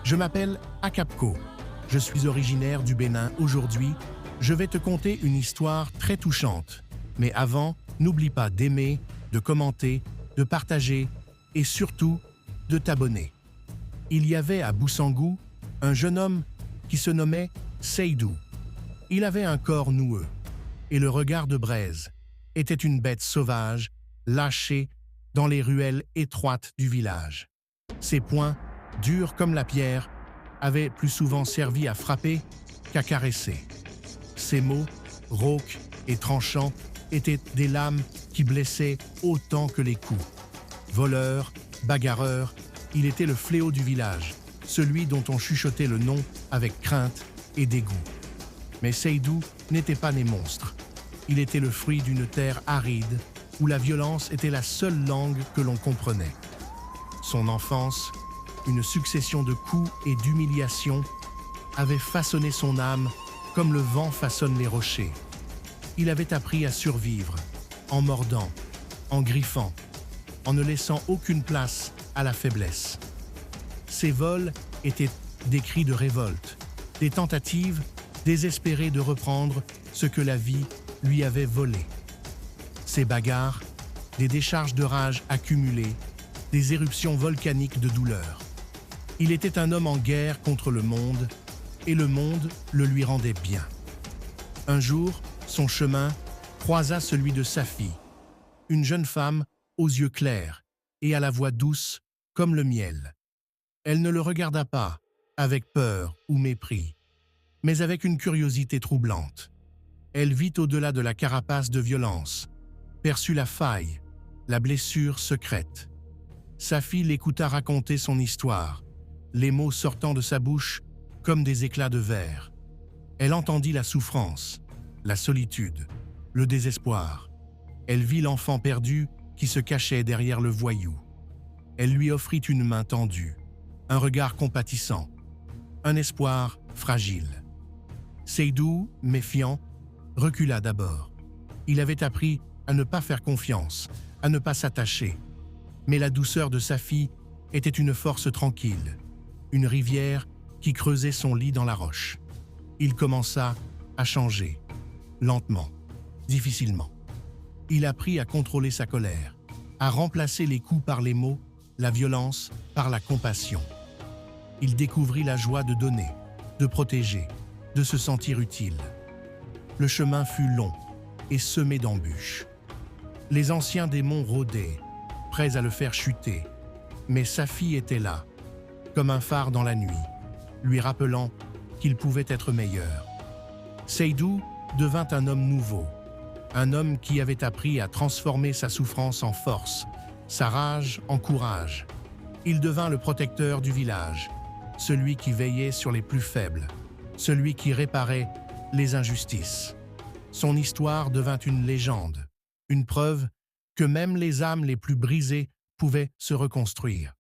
Je m'appelle Akapko. Je suis originaire du Bénin. Aujourd'hui, je vais te conter une histoire très touchante. Mais avant, n'oublie pas d'aimer, de commenter, de partager et surtout de t'abonner. Il y avait à Boussangou un jeune homme qui se nommait Seydou. Il avait un corps noueux et le regard de braise. Était une bête sauvage, lâchée dans les ruelles étroites du village. Ses poings, durs comme la pierre, avaient plus souvent servi à frapper qu'à caresser. Ses mots, rauques et tranchants, étaient des lames qui blessaient autant que les coups. Voleur, bagarreur, il était le fléau du village, celui dont on chuchotait le nom avec crainte et dégoût. Mais Seydou n'était pas né monstre. Il était le fruit d'une terre aride où la violence était la seule langue que l'on comprenait. Son enfance, une succession de coups et d'humiliations, avait façonné son âme comme le vent façonne les rochers. Il avait appris à survivre, en mordant, en griffant, en ne laissant aucune place à la faiblesse. Ses vols étaient des cris de révolte, des tentatives désespérées de reprendre ce que la vie lui avait volé. Ses bagarres, des décharges de rage accumulées, des éruptions volcaniques de douleur. Il était un homme en guerre contre le monde, et le monde le lui rendait bien. Un jour, son chemin croisa celui de Safi, une jeune femme aux yeux clairs et à la voix douce comme le miel. Elle ne le regarda pas avec peur ou mépris, mais avec une curiosité troublante. Elle vit au-delà de la carapace de violence, perçut la faille, la blessure secrète. Safi l'écouta raconter son histoire, les mots sortant de sa bouche comme des éclats de verre. Elle entendit la souffrance, la solitude, le désespoir. Elle vit l'enfant perdu qui se cachait derrière le voyou. Elle lui offrit une main tendue, un regard compatissant, un espoir fragile. Seydou, méfiant, recula d'abord. Il avait appris à ne pas faire confiance, à ne pas s'attacher. Mais la douceur de Safi était une force tranquille, une rivière qui creusait son lit dans la roche. Il commença à changer, lentement, difficilement. Il apprit à contrôler sa colère, à remplacer les coups par les mots, la violence par la compassion. Il découvrit la joie de donner, de protéger, de se sentir utile. Le chemin fut long et semé d'embûches. Les anciens démons rôdaient, prêts à le faire chuter, mais Safi était là, comme un phare dans la nuit, lui rappelant qu'il pouvait être meilleur. Seydou devint un homme nouveau, un homme qui avait appris à transformer sa souffrance en force, sa rage en courage. Il devint le protecteur du village, celui qui veillait sur les plus faibles, celui qui réparait les injustices. Son histoire devint une légende, une preuve que même les âmes les plus brisées pouvaient se reconstruire.